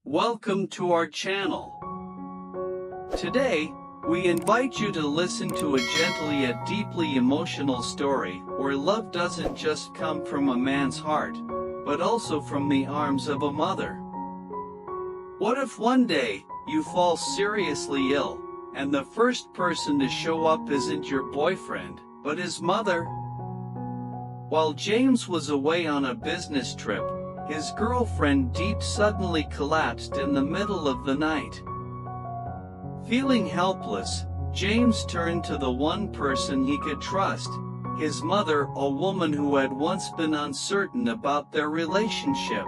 Welcome to our channel. Today, we invite you to listen to a gentle yet deeply emotional story where love doesn't just come from a man's heart, but also from the arms of a mother. What if one day you fall seriously ill, and the first person to show up isn't your boyfriend, but his mother? While James was away on a business trip, his girlfriend Diep suddenly collapsed in the middle of the night. Feeling helpless, James turned to the one person he could trust, his mother, a woman who had once been uncertain about their relationship.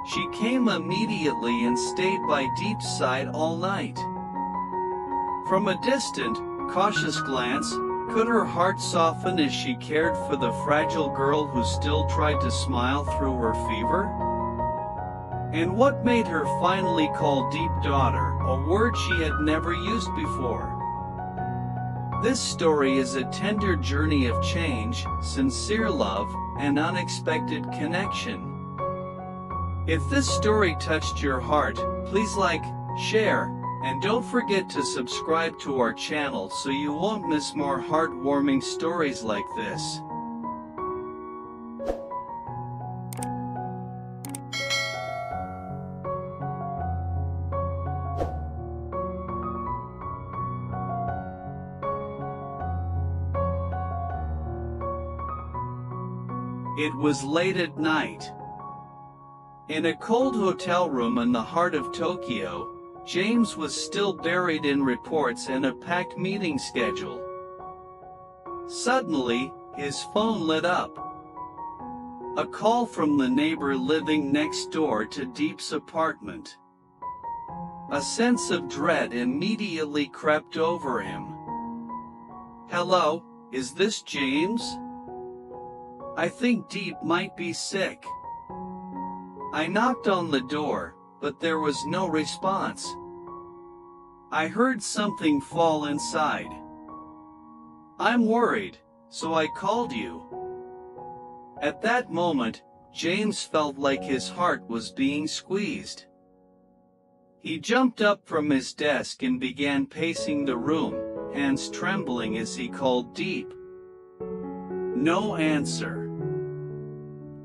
She came immediately and stayed by Diep's side all night. From a distant, cautious glance, could her heart soften as she cared for the fragile girl who still tried to smile through her fever? And what made her finally call Diep daughter, a word she had never used before? This story is a tender journey of change, sincere love, and unexpected connection. If this story touched your heart, please like, share, and don't forget to subscribe to our channel so you won't miss more heartwarming stories like this. It was late at night. In a cold hotel room in the heart of Tokyo, James was still buried in reports and a packed meeting schedule. Suddenly, his phone lit up. A call from the neighbor living next door to Diep's apartment. A sense of dread immediately crept over him. "Hello, is this James? I think Diep might be sick." I knocked on the door, but there was no response. I heard something fall inside. "I'm worried, so I called you." At that moment, James felt like his heart was being squeezed. He jumped up from his desk and began pacing the room, hands trembling as he called Diep. No answer.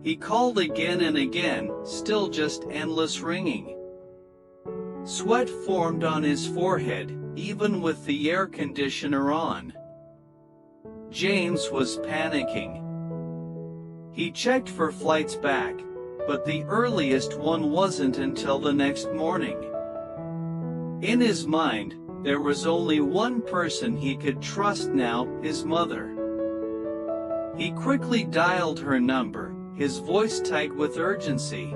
He called again and again, still just endless ringing. Sweat formed on his forehead, even with the air conditioner on. James was panicking. He checked for flights back, but the earliest one wasn't until the next morning. In his mind, there was only one person he could trust now, his mother. He quickly dialed her number, his voice tight with urgency.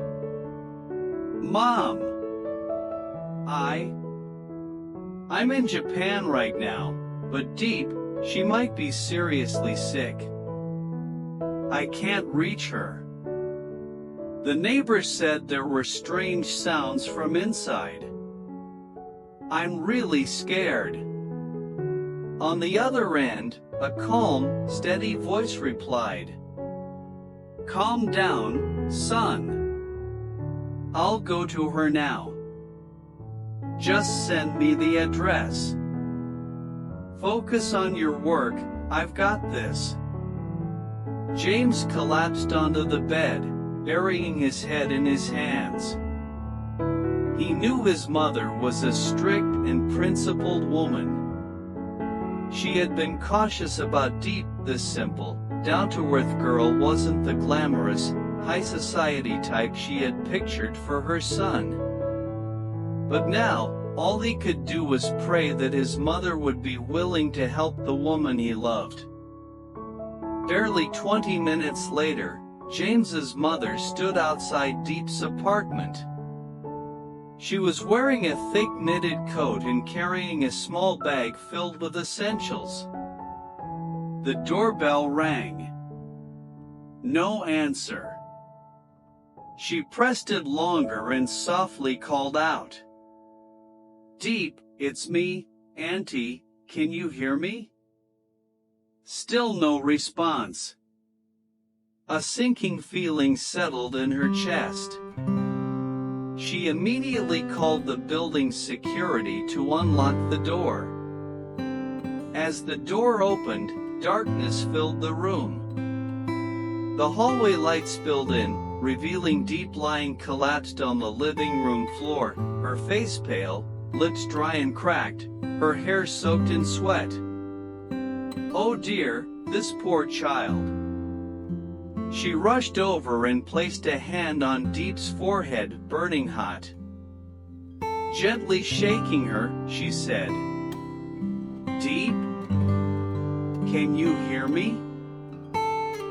"Mom! I'm in Japan right now, but Diep, she might be seriously sick. I can't reach her." The neighbor said there were strange sounds from inside. "I'm really scared." On the other end, a calm, steady voice replied. "Calm down, son. I'll go to her now. Just send me the address. Focus on your work, I've got this." James collapsed onto the bed, burying his head in his hands. He knew his mother was a strict and principled woman. She had been cautious about Diep. This simple, down-to-earth girl wasn't the glamorous, high-society type she had pictured for her son. But now, all he could do was pray that his mother would be willing to help the woman he loved. Barely 20 minutes later, James's mother stood outside Diep's apartment. She was wearing a thick knitted coat and carrying a small bag filled with essentials. The doorbell rang. No answer. She pressed it longer and softly called out. "Diep, it's me, Auntie, can you hear me?" Still no response. A sinking feeling settled in her chest. She immediately called the building's security to unlock the door. As the door opened, darkness filled the room. The hallway light spilled in, revealing Diep lying collapsed on the living room floor, her face pale, lips dry and cracked, her hair soaked in sweat. "Oh dear, this poor child." She rushed over and placed a hand on Diep's forehead, burning hot. Gently shaking her, she said, "Diep? Can you hear me?"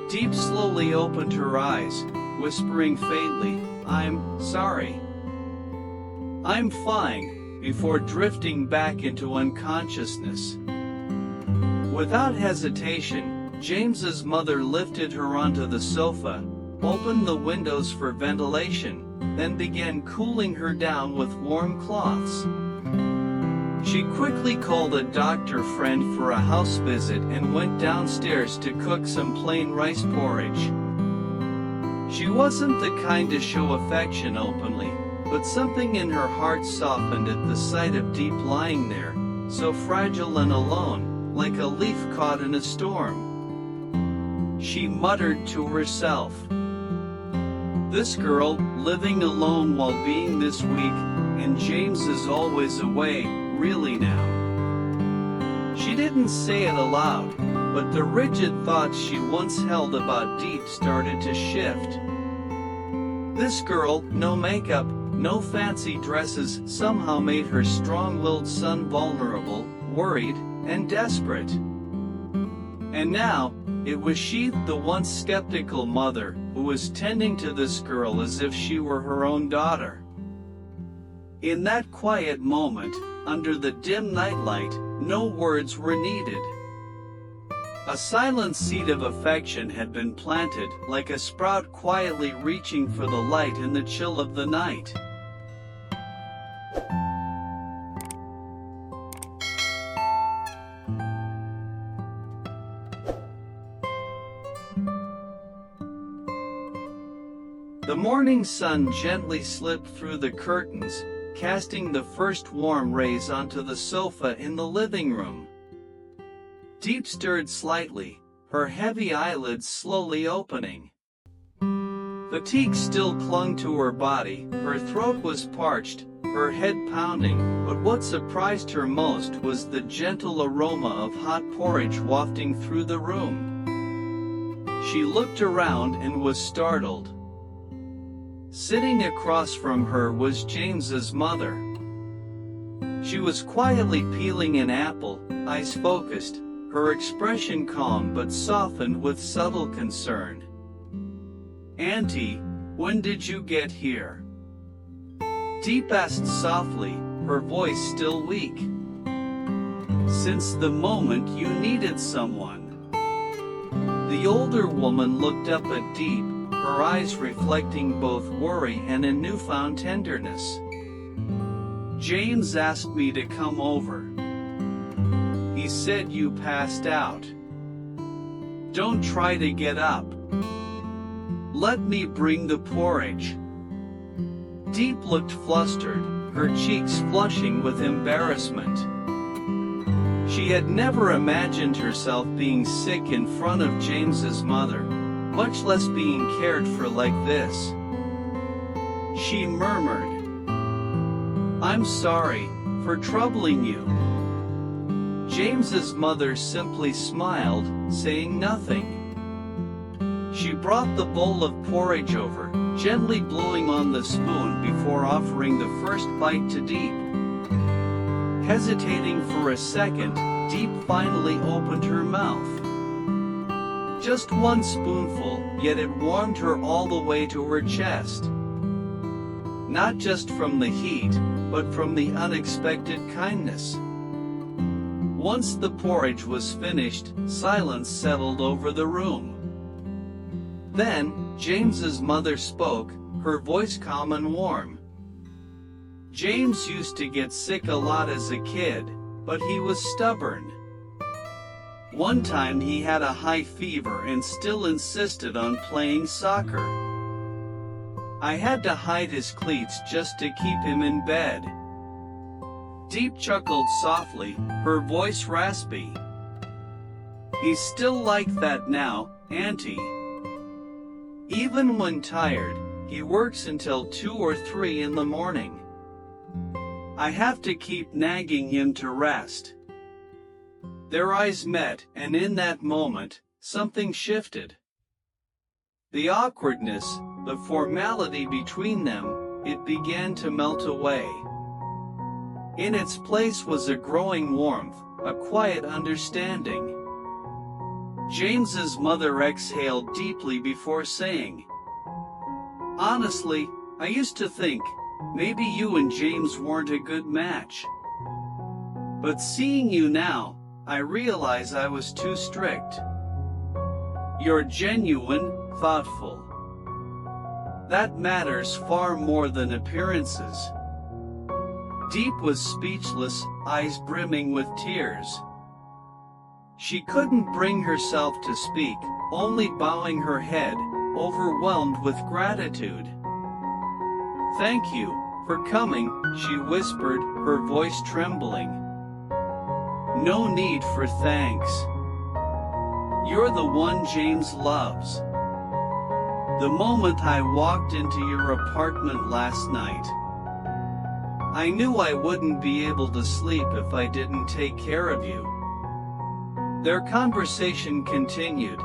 Diep slowly opened her eyes, whispering faintly, "I'm sorry. I'm fine," before drifting back into unconsciousness. Without hesitation, James's mother lifted her onto the sofa, opened the windows for ventilation, then began cooling her down with warm cloths. She quickly called a doctor friend for a house visit and went downstairs to cook some plain rice porridge. She wasn't the kind to show affection openly, but something in her heart softened at the sight of Diep lying there, so fragile and alone, like a leaf caught in a storm. She muttered to herself, "This girl, living alone while being this weak, and James is always away, really now." She didn't say it aloud, but the rigid thoughts she once held about Diep started to shift. This girl, no makeup, no fancy dresses, somehow made her strong-willed son vulnerable, worried, and desperate. And now, it was she, the once skeptical mother, who was tending to this girl as if she were her own daughter. In that quiet moment, under the dim nightlight, no words were needed. A silent seed of affection had been planted, like a sprout quietly reaching for the light in the chill of the night. The morning sun gently slipped through the curtains, casting the first warm rays onto the sofa in the living room. Diep stirred slightly, her heavy eyelids slowly opening. Fatigue still clung to her body, her throat was parched, her head pounding, but what surprised her most was the gentle aroma of hot porridge wafting through the room. She looked around and was startled. Sitting across from her was James's mother. She was quietly peeling an apple, eyes focused, her expression calm but softened with subtle concern. "Auntie, when did you get here?" Diep asked softly, her voice still weak. "Since the moment you needed someone." The older woman looked up at Diep, her eyes reflecting both worry and a newfound tenderness. "James asked me to come over. He said you passed out. Don't try to get up. Let me bring the porridge." Diep looked flustered, her cheeks flushing with embarrassment. She had never imagined herself being sick in front of James's mother, much less being cared for like this. She murmured, "I'm sorry for troubling you." James's mother simply smiled, saying nothing. She brought the bowl of porridge over, gently blowing on the spoon before offering the first bite to Diep. Hesitating for a second, Diep finally opened her mouth. Just one spoonful, yet it warmed her all the way to her chest. Not just from the heat, but from the unexpected kindness. Once the porridge was finished, silence settled over the room. Then, James's mother spoke, her voice calm and warm. "James used to get sick a lot as a kid, but he was stubborn. One time he had a high fever and still insisted on playing soccer. I had to hide his cleats just to keep him in bed. Diep chuckled softly, her voice raspy. He's still like that now, Auntie. Even when tired, he works until 2 or 3 in the morning. I have to keep nagging him to rest. Their eyes met, and in that moment, something shifted. The awkwardness, the formality between them, it began to melt away. In its place was a growing warmth, a quiet understanding. James's mother exhaled deeply before saying, "Honestly, I used to think, maybe you and James weren't a good match. But seeing you now, I realize I was too strict. You're genuine, thoughtful. That matters far more than appearances." Diep was speechless, eyes brimming with tears. She couldn't bring herself to speak, only bowing her head, overwhelmed with gratitude. "Thank you for coming," she whispered, her voice trembling. "No need for thanks. You're the one James loves. The moment I walked into your apartment last night, I knew I wouldn't be able to sleep if I didn't take care of you." Their conversation continued,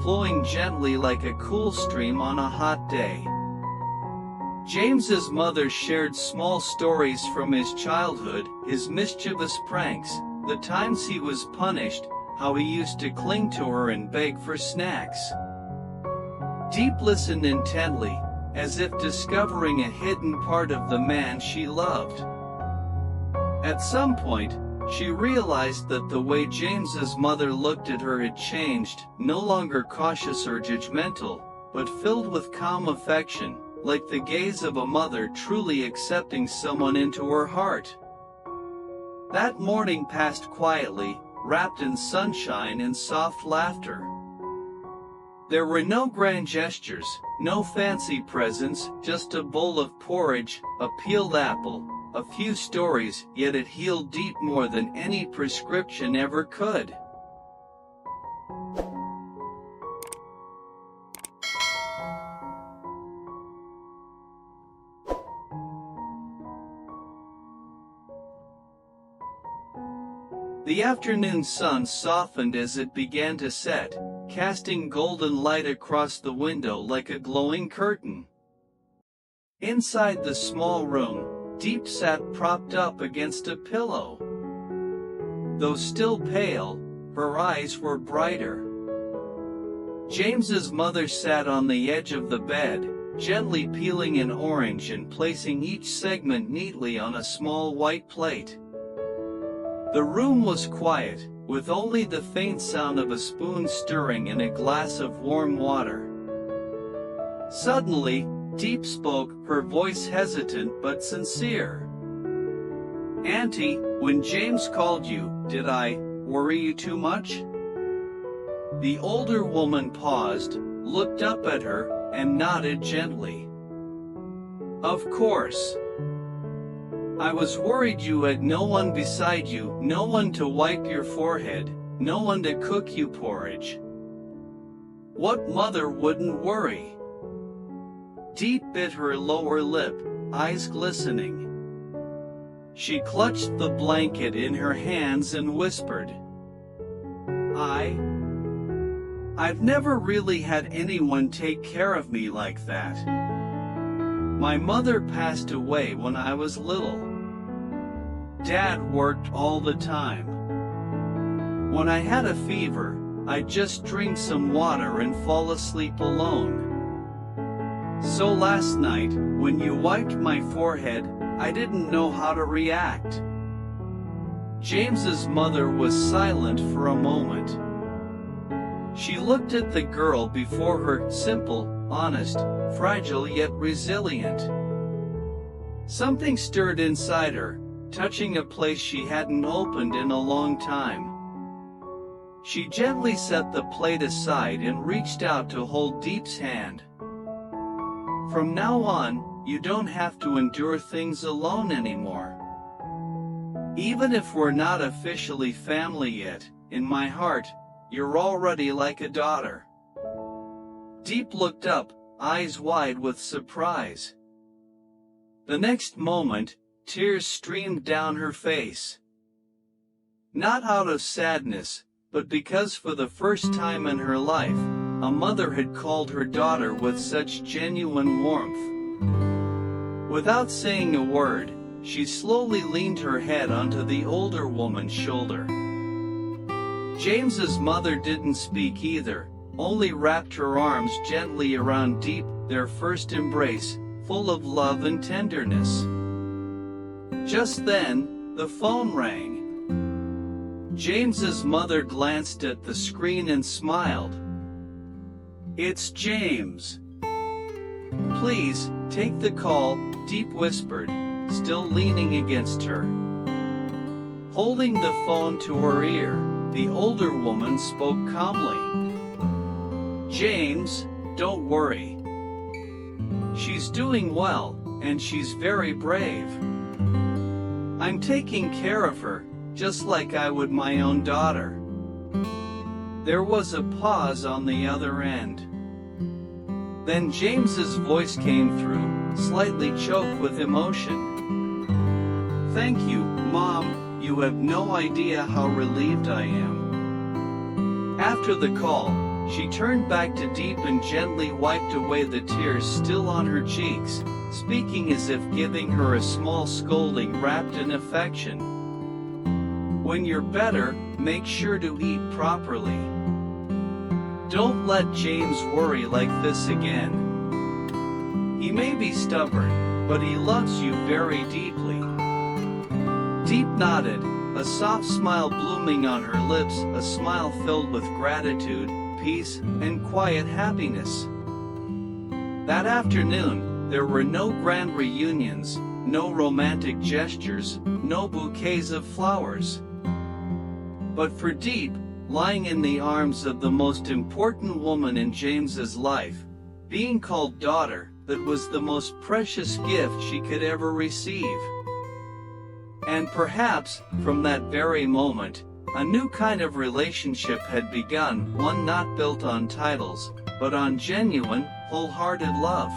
flowing gently like a cool stream on a hot day. James's mother shared small stories from his childhood, his mischievous pranks, the times he was punished, how he used to cling to her and beg for snacks. Diep listened intently, as if discovering a hidden part of the man she loved. At some point, she realized that the way James's mother looked at her had changed, no longer cautious or judgmental, but filled with calm affection, like the gaze of a mother truly accepting someone into her heart. That morning passed quietly, wrapped in sunshine and soft laughter. There were no grand gestures, no fancy presents, just a bowl of porridge, a peeled apple, a few stories, yet it healed Diep more than any prescription ever could. The afternoon sun softened as it began to set, casting golden light across the window like a glowing curtain. Inside the small room, Diep sat propped up against a pillow. Though still pale, her eyes were brighter. James's mother sat on the edge of the bed, gently peeling an orange and placing each segment neatly on a small white plate. The room was quiet, with only the faint sound of a spoon stirring in a glass of warm water. Suddenly, Diep spoke, her voice hesitant but sincere. "Auntie, when James called you, did I worry you too much?" The older woman paused, looked up at her, and nodded gently. "Of course. I was worried you had no one beside you, no one to wipe your forehead, no one to cook you porridge. What mother wouldn't worry?" Diep bit her lower lip, eyes glistening. She clutched the blanket in her hands and whispered, I've never really had anyone take care of me like that. My mother passed away when I was little. Dad worked all the time. When I had a fever, I'd just drink some water and fall asleep alone. So last night, when you wiped my forehead, I didn't know how to react." James's mother was silent for a moment. She looked at the girl before her, simple, honest, fragile yet resilient. Something stirred inside her, touching a place she hadn't opened in a long time. She gently set the plate aside and reached out to hold Diep's hand. From now on, you don't have to endure things alone anymore. Even if we're not officially family yet, in my heart, you're already like a daughter." Diep looked up, eyes wide with surprise. The next moment, tears streamed down her face. Not out of sadness, but because for the first time in her life, a mother had called her daughter with such genuine warmth. Without saying a word, she slowly leaned her head onto the older woman's shoulder. James's mother didn't speak either, only wrapped her arms gently around Diep, their first embrace, full of love and tenderness. Just then, the phone rang. James's mother glanced at the screen and smiled. "It's James." "Please, take the call," Diep whispered, still leaning against her. Holding the phone to her ear, the older woman spoke calmly. "James, don't worry. She's doing well, and she's very brave. I'm taking care of her, just like I would my own daughter." There was a pause on the other end. Then James's voice came through, slightly choked with emotion. "Thank you, Mom, you have no idea how relieved I am." After the call, she turned back to Diep and gently wiped away the tears still on her cheeks, speaking as if giving her a small scolding wrapped in affection. "When you're better, make sure to eat properly. Don't let James worry like this again. He may be stubborn, but he loves you very deeply." Diep nodded, a soft smile blooming on her lips, a smile filled with gratitude, peace, and quiet happiness. That afternoon, there were no grand reunions, no romantic gestures, no bouquets of flowers. But for Diep, lying in the arms of the most important woman in James's life, being called daughter, that was the most precious gift she could ever receive. And perhaps, from that very moment, a new kind of relationship had begun, one not built on titles, but on genuine, wholehearted love.